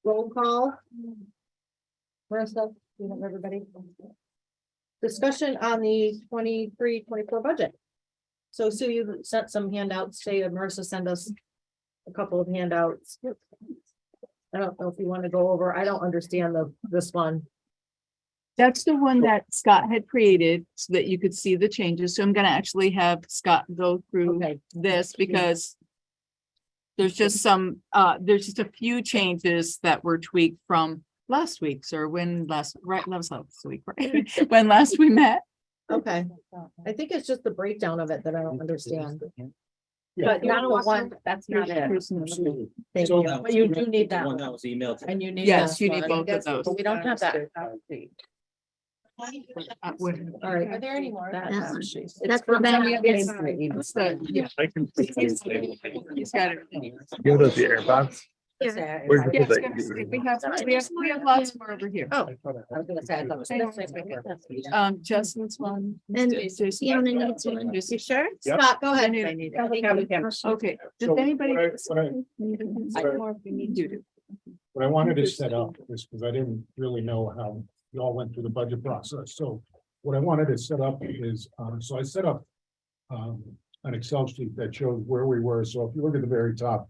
Roll call. Marissa, you have everybody. Discussion on the 23-24 budget. So Sue, you sent some handouts, say Marissa sent us a couple of handouts. I don't know if you want to go over, I don't understand this one. That's the one that Scott had created so that you could see the changes. So I'm gonna actually have Scott go through Okay. this because there's just there's just a few changes that were tweaked from last week's or when last week, right? When last we met. Okay, I think it's just the breakdown of it that I don't understand. Yeah. But not the one, That's not it. thank So you, but you do need The that one one, that was emailed. and you need. Yes, that you need one. both of those. But we don't have that. All right, Are there any more? it's for for them. them. It's the- yeah, I can. he's got everything. Give us the AirPods. Where's the Yeah, put it's that? gonna- we have lots more over here. Oh, I was gonna say, I thought it was. Justin's one. And Stacy's Fiona one. needs one. Just- You sure? Yep. Scott, go ahead. Okay, does So anybody? what More if you need to. What I wanted to set up is because I didn't really know how you all went through the budget process. So what I wanted to set up is, so I set up an Excel sheet that shows where we were. So if you look at the very top,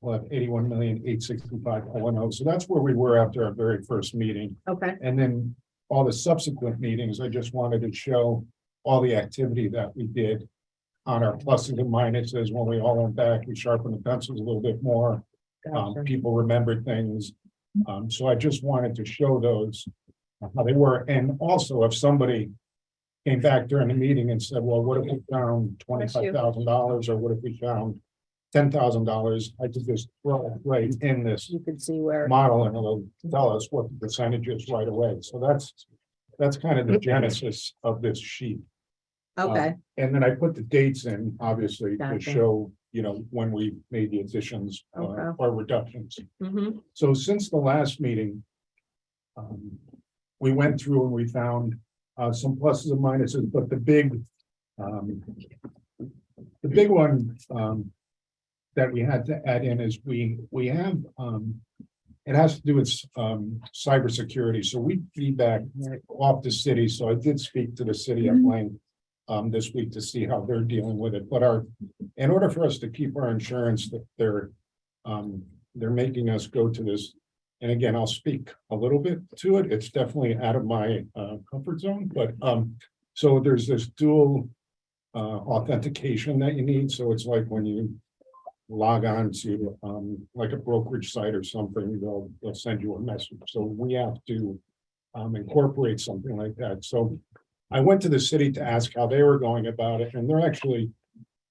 we'll have 81,865,010. So that's where we were after our very first meeting. Okay, And then all the subsequent meetings, I just wanted to show all the activity that we did on our pluses and minuses. When we all went back, we sharpened the pencils a little bit more. gotcha. People remembered things. So I just wanted to show those, how they were. And also if somebody came back during the meeting and said, well, what if we found $25,000 or what if we found $10,000? I could just throw it right in this You can see where. model and it'll tell us what the percentage is right away. So that's kind of the genesis of this sheet. Okay, And then I put the dates in, obviously, to Gotcha. show, when we made the additions Okay. or reductions. mm-hmm, So since the last meeting, we went through and we found some pluses and minuses, but the big one that we had to add in is we have it has to do with cybersecurity. So we feedback off the city. So I did speak to the city of Lane this week to see how they're dealing with it. But in order for us to keep our insurance, that they're making us go to this. And again, I'll speak a little bit to it. It's definitely out of my comfort zone, but so there's this dual authentication that you need. So it's like when you log on to like a brokerage site or something, they'll send you a message. So we have to incorporate something like that. So I went to the city to ask how they were going about it, and they're actually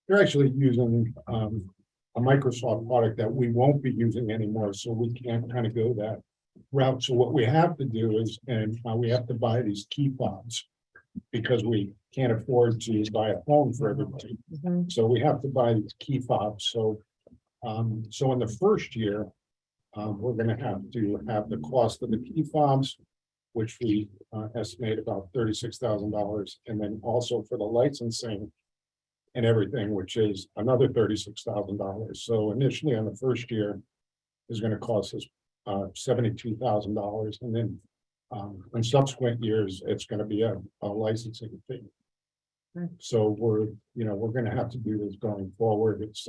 using a Microsoft product that we won't be using anymore, so we can't kind of go that route. So what we have to do is, and we have to buy these key fobs because we can't afford to buy a phone for everybody. mm-hmm. So we have to buy these key fobs. So in the first year, we're gonna have to have the cost of the key fobs, which we estimate about $36,000, and then also for the licensing and everything, which is another $36,000. So initially on the first year is going to cost us $72,000, and then in subsequent years it's going to be a licensing fee. Right. So we're going to have to do this going forward. It's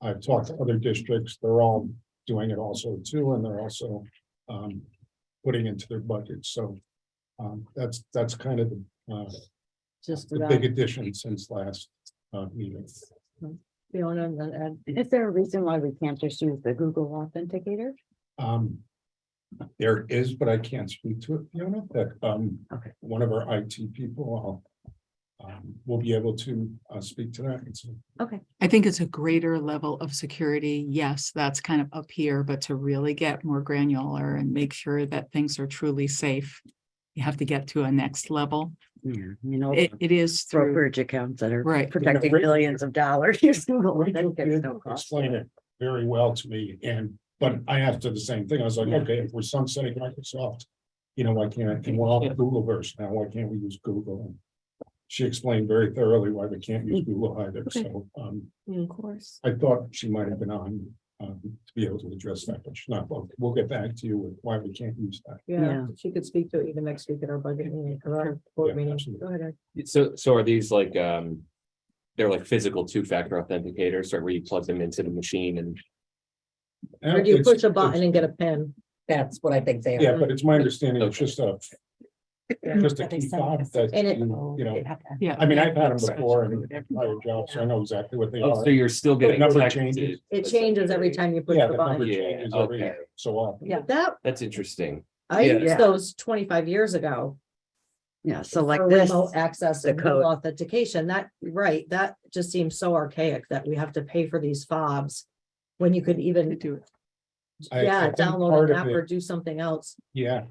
I've talked to other districts; they're all doing it also too, and they're also putting into their budgets. So that's kind of Just the that. big addition since last meeting. Fiona and then Ed. Is there a reason why we can't just use the Google Authenticator? There is, but I can't speak to it, Fiona, that Okay. one of our IT people will be able to speak to that. And so, Okay. I think it's a greater level of security. Yes, that's kind of up here, but to really get more granular and make sure that things are truly safe, you have to get to a next level. Yeah, It is through, brokerage accounts that are right. protecting Rick- millions of dollars. Use Google. Rachel That gets did no cost. explain it very well to me, but I asked her the same thing. I was like, Yeah. okay, if we're sunsetting Microsoft, why can't, and we're all Googleverse now, why can't we use Google? And she explained very thoroughly why we can't use Google either, Okay. so Of course. I thought she might have been on to be able to address that, but not, we'll get back to you with why we can't use that. Yeah, Yeah. she could speak to it even next week at our budget meeting, or our board Yeah, meeting. absolutely. Go ahead, Eric. So are these like, they're like physical two-factor authenticators, or where you plug them into the machine and? Or do you It's- push a button and get a pin? That's what I think they Yeah, but it's my understanding, it's just a That they key send fob us. that, And it- you know, Yeah. I mean, I've had them before in prior jobs, so I know exactly what they Oh, are. so you're still getting. Number texted. changes. It changes every time you push Yeah, the the number button. Yeah, changes every okay. so often. Yeah, that, That's interesting. I Yeah. used those 25 years ago. Yeah, so like for this, remote access the and code. authentication, that, right, that just seems so archaic that we have to pay for these fobs. When you could To even, do it. yeah, think download part an of app or it- do something else. Yeah,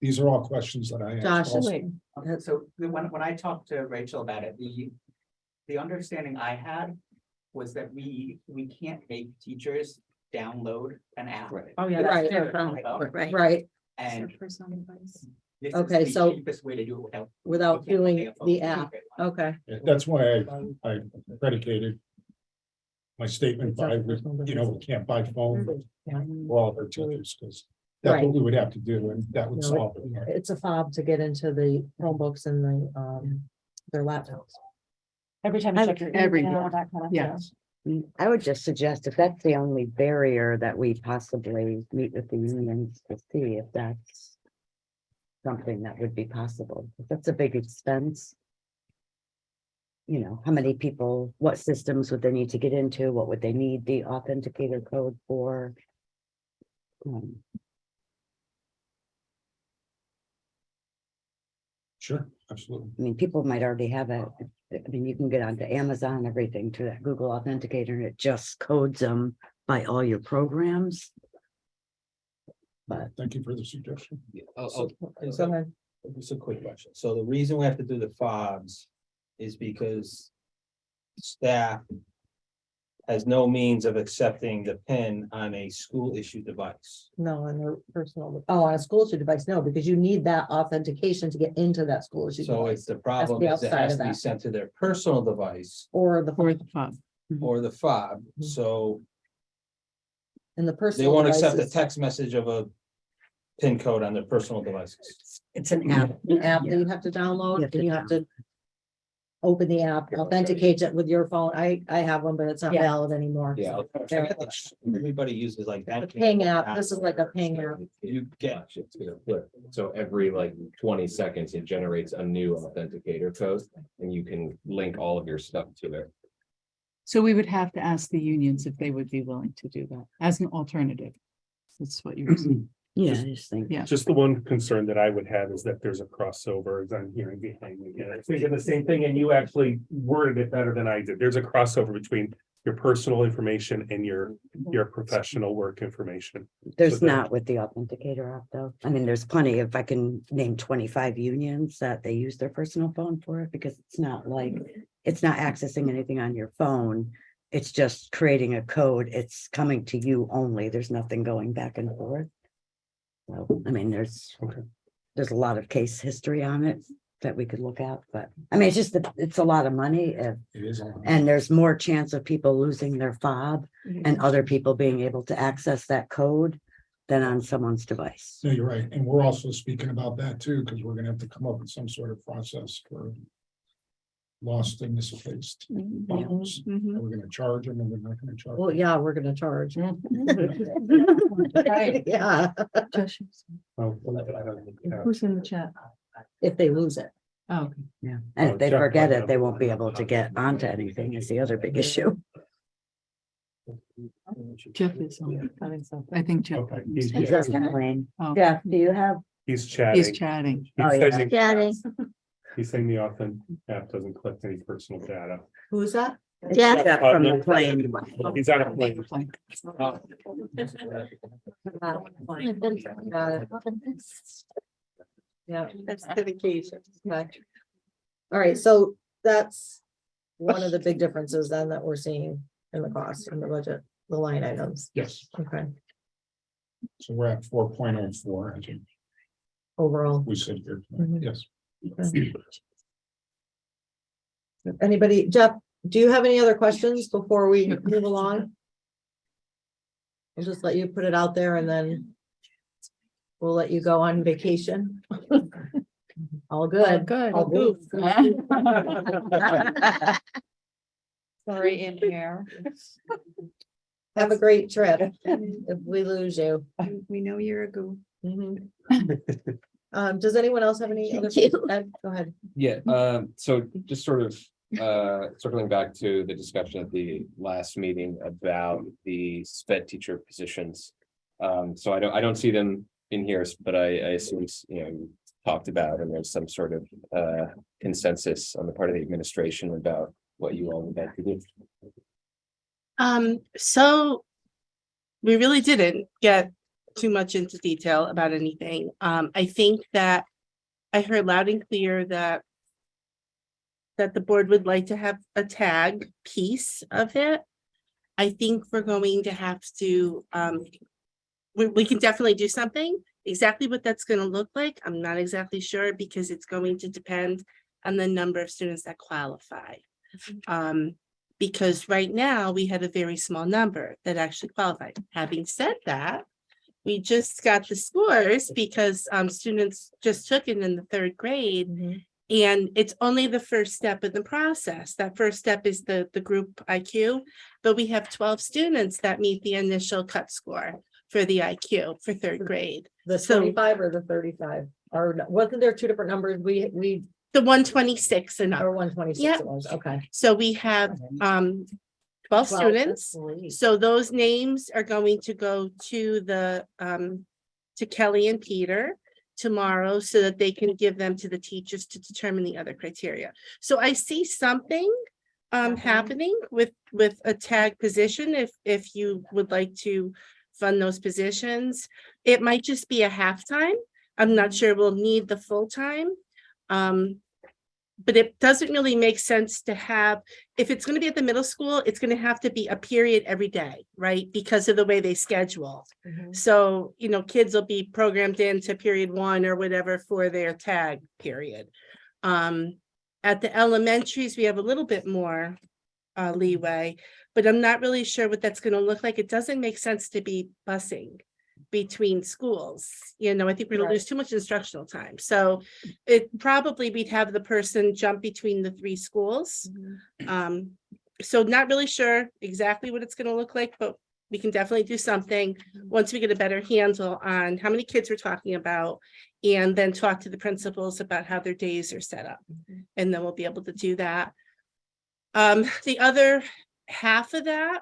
these are all questions that I Josh, asked also. wait, So when I talked to Rachel about it, the understanding I had was that we can't make teachers download an app. Right. oh yeah, Right. that's their phone, right? right, And this is Okay, the so- cheapest way to do it without. without we can't pay doing a phone the to app, keep it. okay. That's why I predicated my statement by, you know, we can't buy phone for all of our teachers, because that's what we would have to do, and that would No, solve it. It's a fob to get into the Chromebooks and their laptops. Every time I you would- check your Every email, day. that kind of Yeah. stuff. I would just suggest if that's the only barrier that we possibly meet with the unions to see if that's something that would be possible. If that's a big expense. You know, how many people, what systems would they need to get into? What would they need the authenticator code for? Um, Sure, absolutely. I mean, people might already have it. I mean, you can get onto Amazon, everything to that Google Authenticator, and it just codes them by all your programs. But Thank you for the suggestion. So- Go ahead. It's a quick question. So the reason we have to do the fobs is because staff has no means of accepting the PIN on a school issued device. No, on their personal, on a school issue device, no, because you need that authentication to get into that school issue So device. it's the problem the is it outside has of to be that. sent to their personal device Or the, Or the fob. or the fob. Mhm. So in the they personal. won't accept a devices, text message of a PIN code on their personal devices. it's an app. An app that Yeah. you have to download, You have and to you have to. Open the app, authenticate it with your phone. I have one, but it's not Yeah. valid anymore. Yeah. Everybody uses like The that. ping app, this is like a ping app. You get, It's gonna flip. So every like 20 seconds, it generates a new authenticator code and you can link all of your stuff to it. So we would have to ask the unions if they would be willing to do that as an alternative. That's what you were saying. Yeah, I just think. Yeah. Just the one concern that I would have is that there's a crossover, as I'm hearing behind me. And I thinking the same thing, and you actually worded it better than I did. There's a crossover between your personal information and your professional work information. There's So not with the authenticator app though. I mean, there's plenty, if I can name 25 unions that they use their personal phone for it, because it's not like, it's not accessing anything on your phone. It's just creating a code. It's coming to you only. There's nothing going back and forth. So, I mean, Okay. there's a lot of case history on it that we could look at, but I mean, it's just that it's a lot of money It is. and there's more chance of people losing their fob and other people being able to access that code than on someone's device. No, you're right, and we're also speaking about that too, because we're gonna have to come up with some sort of process for lost and misplaced phones. Mhm. Are we gonna charge them, or we're not gonna charge? Well, yeah, we're gonna charge. Right. Yeah, Oh, Who's in the chat? if they lose it. Oh, okay. Yeah, and Oh, if they Jeff forget might it, have- they won't be able to get onto anything is the other big issue. Jeff is on. I think Jeff. Okay, He's on the plane. Oh, Jeff, do you have? He's chatting. he's chatting. Oh, He's yeah. saying- He's saying the often app doesn't collect any personal data. Who's that? Jeff from no, the plane. He's on a plane. Yeah. That's dedication. Okay. All right, so that's one of the big differences then that we're seeing in the cost in the budget, the line items. Yes, Okay, so we're at 4.04, as overall. we said here, Mhm. yes. Okay. Anybody, Jeff, do you have any other questions before we move along? We'll just let you put it out there and then we'll let you go on vacation. All good. Good. All good. Sorry, in here. Have a great trip if we lose you. We know you're a goo. Mhm. Does anyone else have any other? Ed, go ahead. Yeah, so just sort of circling back to the discussion at the last meeting about the sped teacher positions. So I don't see them in here, but I assume, you talked about, and there's some sort of consensus on the part of the administration about what you all would like to do. So we really didn't get too much into detail about anything. I think that I heard loud and clear that the board would like to have a tag piece of it. I think we're going to have to, we can definitely do something. Exactly what that's going to look like, I'm not exactly sure, because it's going to depend on the number of students that qualify. Because right now we had a very small number that actually qualified. Having said that, we just got the scores because students just took it in the 3rd grade. And it's only the first step in the process. That first step is the group IQ, but we have 12 students that meet the initial cut score for the IQ for 3rd grade. The So- 25 or the 35, or wasn't there 2 different numbers? We, The 126 and or up. 126 Yeah. it was, okay. So we have 12 12, students. that's great. So those names are going to go to the to Kelly and Peter tomorrow so that they can give them to the teachers to determine the other criteria. So I see something happening with a tag position if you would like to fund those positions. It might just be a half-time. I'm not sure we'll need the full-time. But it doesn't really make sense to have, if it's going to be at the middle school, it's going to have to be a period every day, right? Because of the way they schedule. Mhm. So, kids will be programmed into period 1 or whatever for their tag period. At the elementaries, we have a little bit more leeway, but I'm not really sure what that's going to look like. It doesn't make sense to be busing between schools. I think we're gonna Right. lose too much instructional time. So we'd have the person jump between the 3 schools. So not really sure exactly what it's gonna look like, but we can definitely do something once we get a better handle on how many kids we're talking about, and then talk to the principals about how their days are set up. And then we'll be able to do that. The other half of that,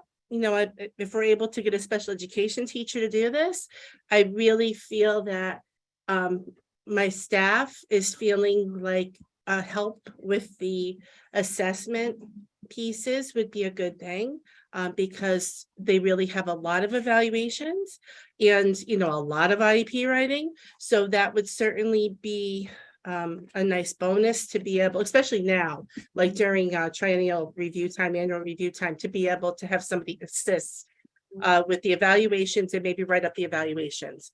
if we're able to get a special education teacher to do this, I really feel that my staff is feeling like help with the assessment pieces would be a good thing, because they really have a lot of evaluations and, a lot of IEP writing. So that would certainly be a nice bonus to be able, especially now, like during triennial review time, annual review time, to be able to have somebody assist with the evaluations and maybe write up the evaluations.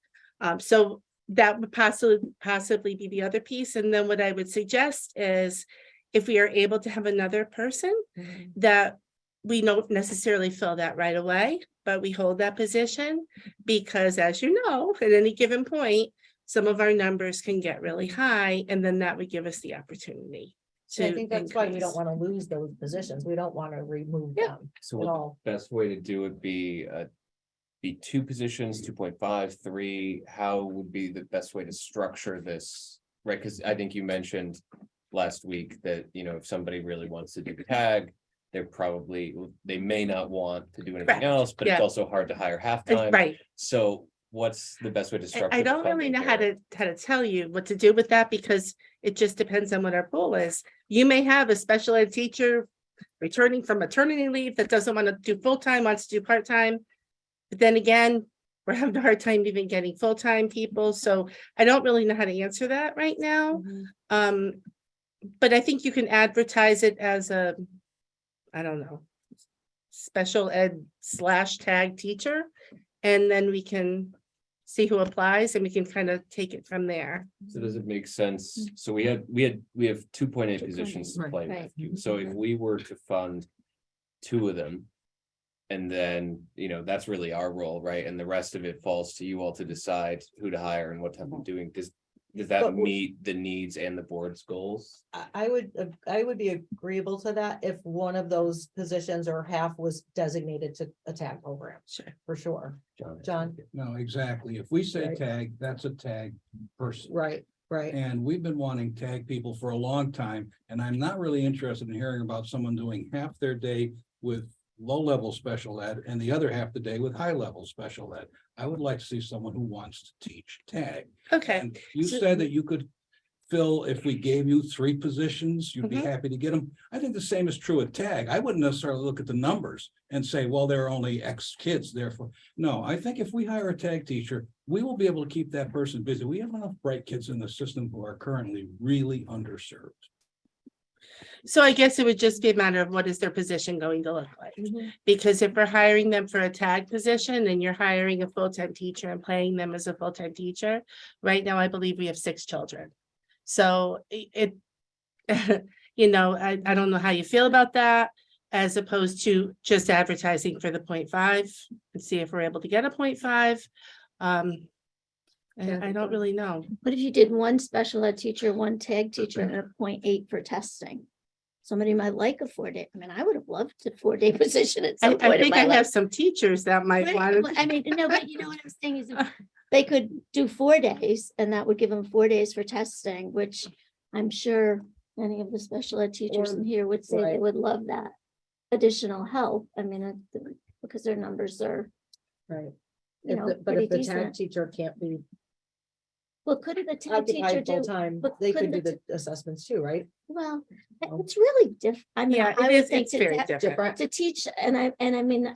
So that would possibly be the other piece. And then what I would suggest is if we are able to have another person Mhm. that we don't necessarily fill that right away, but we hold that position, because as you know, at any given point, some of our numbers can get really high, and then that would give us the opportunity So I to think that's why we don't increase. want to lose those positions. We don't want to remove Yeah. them So at what all. the best way to do it be 2 positions, 2.5, 3, how would be the best way to structure this? Right, because I think you mentioned last week that, if somebody really wants to do the tag, they may not want to do anything Correct, else, but it's yeah. also hard to hire half-time. Right. So what's the best way to structure? I the don't really funding know how here? to tell you what to do with that, because it just depends on what our pool is. You may have a special ed teacher returning from maternity leave that doesn't want to do full-time, wants to do part-time. But then again, we're having a hard time even getting full-time people. So I don't really know how to answer that right now. But I think you can advertise it as a, I don't know, special ed / tag teacher. And then we can see who applies and we can kind of take it from there. So does it make sense? So we have 2.8 positions to play Right. with. So if we were to fund 2 of them, And then, that's really our role, right? And the rest of it falls to you all to decide who to hire and what type of doing, does that But meet the needs and the board's goals? I would be agreeable to that if one of those positions or half was designated to a tag program. Sure. For sure. John? John, No, exactly. If we say Right. tag, that's a tag person. right, right. And we've been wanting tag people for a long time, and I'm not really interested in hearing about someone doing half their day with low-level special ed and the other half the day with high-level special ed. I would like to see someone who wants to teach tag. Okay, And you So- said that you could fill, if we gave you 3 positions, you'd be Mhm. happy to get them. I think the same is true at tag. I wouldn't necessarily look at the numbers and say, well, there are only X kids, therefore. No, I think if we hire a tag teacher, we will be able to keep that person busy. We have enough bright kids in the system who are currently really underserved. so I guess it would just be a matter of what is their position going to look like? Mhm. Because if we're hiring them for a tag position and you're hiring a full-time teacher and paying them as a full-time teacher, right now, I believe we have 6 children. So it, I don't know how you feel about that, as opposed to just advertising for the 0.5 and see if we're able to get a 0.5. I don't really know. What if you did one special ed teacher, one tag teacher, and a 0.8 for testing? Somebody might like a 4-day. I mean, I would have loved a 4-day position at some I point in think my I life. have some teachers that might Right, want I mean, no, but you know what I'm saying is if they could do 4 days and that would give them 4 days for testing, which I'm sure any of the special ed teachers in here would say they right. would love that additional help. I mean, because their numbers are, Right. you know, But pretty if the tag decent. teacher can't be Well, couldn't the tag teacher occupied do, full-time, but they could couldn't do the the assessments too, right? well, Oh. it's really different. I mean, Yeah, I it would is, think it's to very ta- different. Different. to teach, and I mean,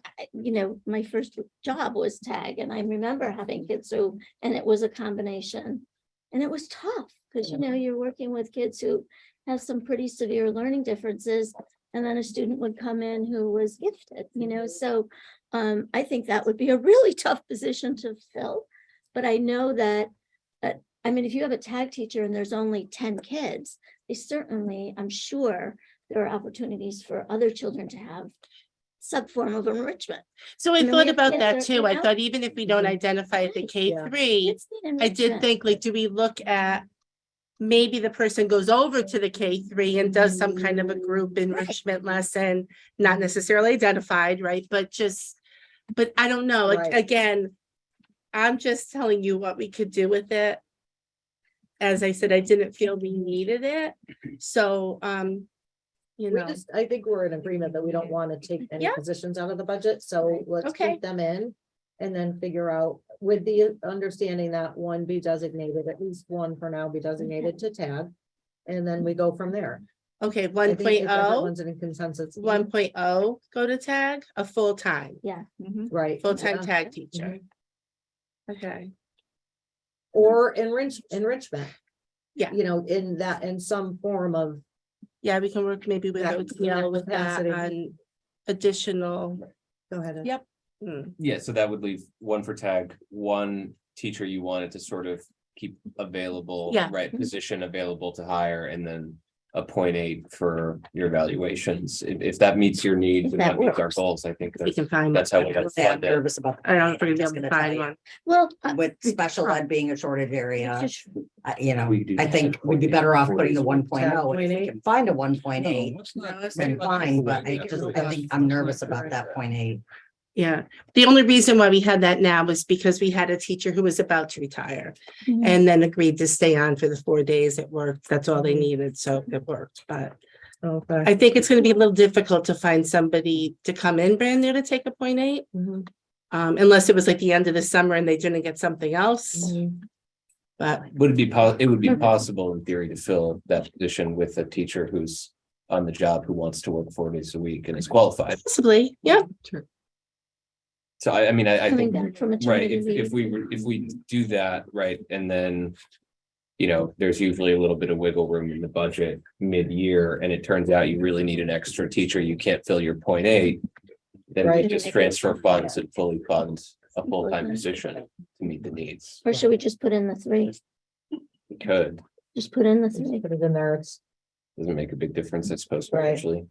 my first job was tag, and I remember having kids who, and it was a combination. And it was tough, because you're working with kids who have some pretty severe learning differences. And then a student would come in who was gifted, so I think that would be a really tough position to fill. But I know that, I mean, if you have a tag teacher and there's only 10 kids, they certainly, I'm sure, there are opportunities for other children to have some form of enrichment. So I mean, we thought have about kids that that, too. I thought even if we don't identify at the Right, yeah. K3, Kids need I did enrichment. think, like, do we look at maybe the person goes over to the K3 and does some kind of a group enrichment lesson, not necessarily identified, right? But I don't know, like, Right. again, I'm just telling you what we could do with it. As I said, I didn't feel we needed it, so, I think we're in agreement that we don't want to take any Yeah. positions out of the budget, so let's Okay. keep them in. And then figure out, with the understanding that one be designated, at least one for now be designated to tag. And then we go from there. okay, I 1.0, think if everyone's in consensus. 1.0, go to tag, a full-time, Yeah, Right. full-time yeah. tag teacher. Okay, Or enrichment. Yeah. In some form of, yeah, we can work maybe with That- OTL with that capacity. on additional. go ahead. Ed. Yep. Hmm. Yeah, so that would leave one for tag, one teacher you wanted to sort of keep available. Yeah. Right, position available to hire, and then a 0.8 for your evaluations. If that meets your needs If and that that meets our works. goals, I think We that's, can find. that's how we have Yeah, I'm fund it. nervous about. I don't think we'll I'm be just able to gonna find tell you. one. well, With special ed being a shortage area, just- I think we'd be better off putting the 1.0. If we 1.8. can find a 1.8, No, let's not- then fine, but I think I'm nervous about that 0.8. Yeah, the only reason why we had that now was because we had a teacher who was about to retire Mhm. and then agreed to stay on for the 4 days. It worked. That's all they needed, so it worked. But Okay. I think it's gonna be a little difficult to find somebody to come in brand new to take a 0.8. Mhm. Unless it was like the end of the summer and they didn't get something else, Mhm. but Would it be it would be possible in theory to fill that position with a teacher who's on the job, who wants to work 4 days a week and is qualified. possibly, yeah. So I mean, I Coming think, back from right, maternity if leave. we do that, right, and then. There's usually a little bit of wiggle room in the budget mid-year, and it turns out you really need an extra teacher, you can't fill your 0.8. Then we Right. just transfer funds and fully fund a full-time position to meet the needs. Or should we just put in the 3? We could, Just put in the Just 3. put it in there, it's, doesn't make a big difference, I suppose, Right. actually.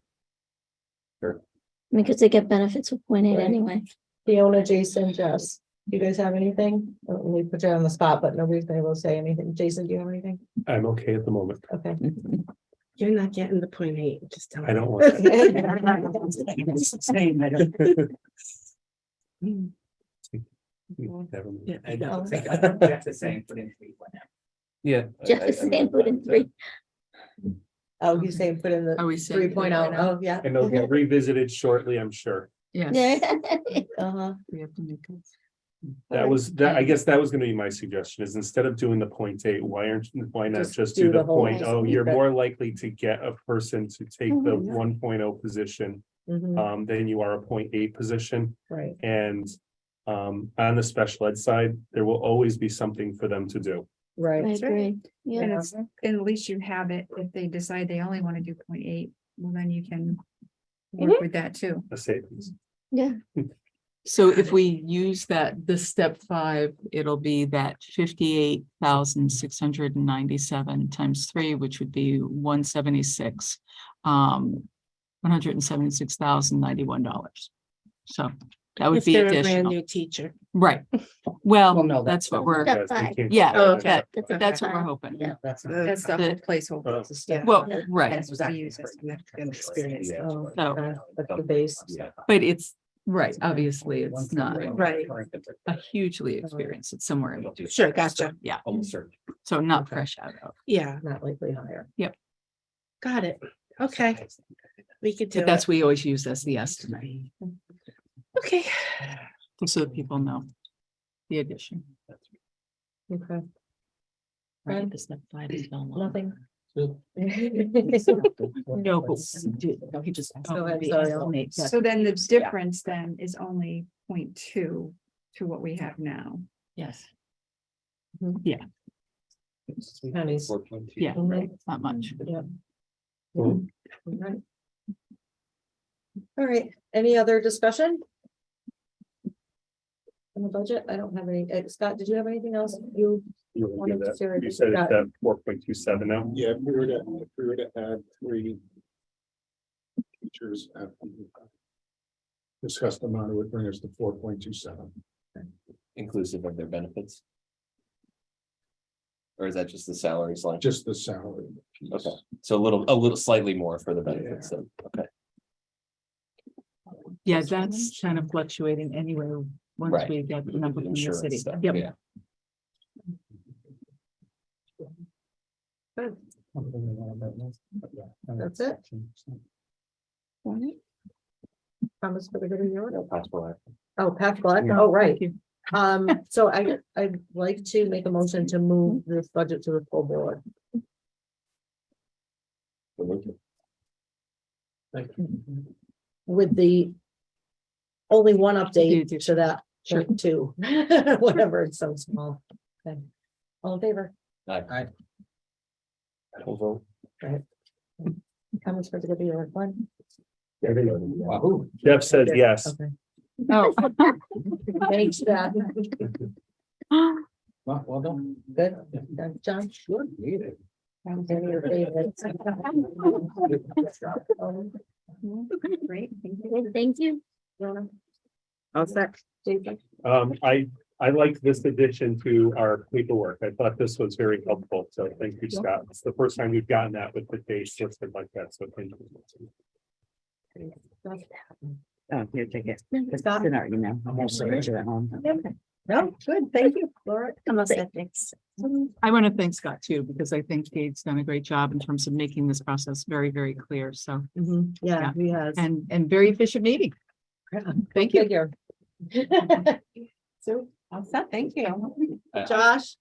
Because they get benefits with 0.8 anyway. Fiona, Jason, Jess, do you guys have anything? I don't really put you on the spot, but nobody's been able to say anything. Jason, do you have anything? I'm okay at the moment. Okay. You're not getting the 0.8, just tell me. I don't want. that. Never mind. Yeah, I know. think that's the same, put in 3 point. Yeah. Jeff is saying put in 3. Oh, he's saying put in Are the we saying 3.0. Oh, yeah. And they'll get revisited shortly, I'm sure. Yes. Yeah. Uh-huh. We have to make it. That was, that, I guess that was gonna be my suggestion, is instead of doing the 0.8, why not Just just do do the the whole 0.0? thing. You're more likely to get a person to take the Mhm. 1.0 position, Mhm. than you are a 0.8 position. Right. And on the special ed side, there will always be something for them to do. I Right. agree. Yeah. And it's, and at least you have it, if they decide they only want to do 0.8, well, then you can work with that too. A savings. Yeah. So if we use that, the step 5, it'll be that 58,697 times 3, which would be 176. $176,091. So that would If be they're a brand additional, new teacher. right? Well, Well, no, that's what we're, Step Guys, they 5. can't- yeah, Oh, okay. that, That's that's step what we're five. hoping. Yeah. That's. That's the whole placeholder. Uh, Well, right, That was actually Experience. Yeah. Oh, So- okay. That's the base. Yeah. but it's, right, obviously, it's not Right. a hugely experienced, it's somewhere in between. Sure, gotcha. Yeah, Almost certain. so not Okay. fresh out of, Yeah, Not likely higher. got it. Okay, we could do but that's it. what we always use as the estimate, Okay, just so that people know the addition. Okay. Right, the step 5 is no longer. Nothing. No, but No, he just. Go ahead, sorry. So then the difference then is only 0.2 to what we have now. Yes. Pennies. 4.2. yeah, Mhm. not much. Yeah. Cool. Right. All right, any other discussion? On the budget, I don't have any. Scott, did you have anything else? You, You wanna do Wanted to that? share You this said it's with at 4.27 now. Yeah, if we were to add 3 teachers at the discussed amount, it would bring us to 4.27. Inclusive of their benefits. Or is that just the salaries line? Just the salary. piece. Okay, so a little slightly more for the benefits then, okay. Yeah, that's kind of fluctuating anyway, once Right. we get the number from the Insurance city. stuff, Yep. yeah. that's it. Promise for the good of the order. Possible. Oh, Pat Black, oh, right. So I'd like to make a motion to move this budget to the full board. With the only one update to that, Sure. two, whatever, it's so small. Okay. All in favor? Aye. Full vote. Comments for the good of the order, one? Wahoo. Jeff says yes. Okay. Oh. Thanks, Dad. Well done. Good, done, John? Sure, need it. Any of your favorites? Great, thank you. Okay, thank you. All set. Jason? I like this addition to our paperwork. I thought this was very helpful. So thank you, Scott. It's the first time we've gotten that with the dates listed like that. So thank you. Oh, here, take it. It's Scott? in our email. I'm also at home. No, good, thank you, Laura. I'm all set, thanks. I want to thank Scott too, because I think he's done a great job in terms of making this process very, very clear. So, Yeah, he has. and very efficient meeting. Thank you. Figure. So, all set, thank you. Josh?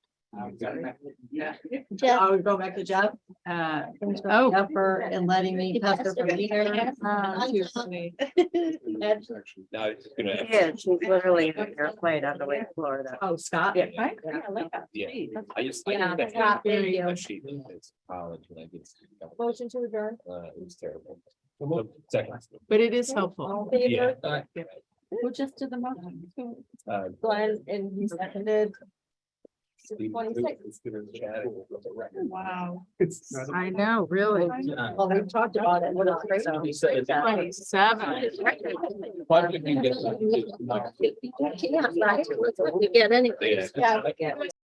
Jeff, I would go back to Jeff. Thanks for the effort and letting me pester for here. No, it's just gonna. Yeah, she's literally in an airplane on the way to Florida. Oh, Scott? Yeah. I like that. Yeah, I just. Yeah, that Scott, thank you. that sheet in college when I did. Motion to adjourn. It was terrible. Second. But it is helpful. All in Yeah. favor? Who just did the motion? Uh, Glenn and he seconded. Wow. It's. I know, really. Well, we've talked about it. What else? So- 27. Why don't we get? You can't, right? That's what you get anyway. Yeah.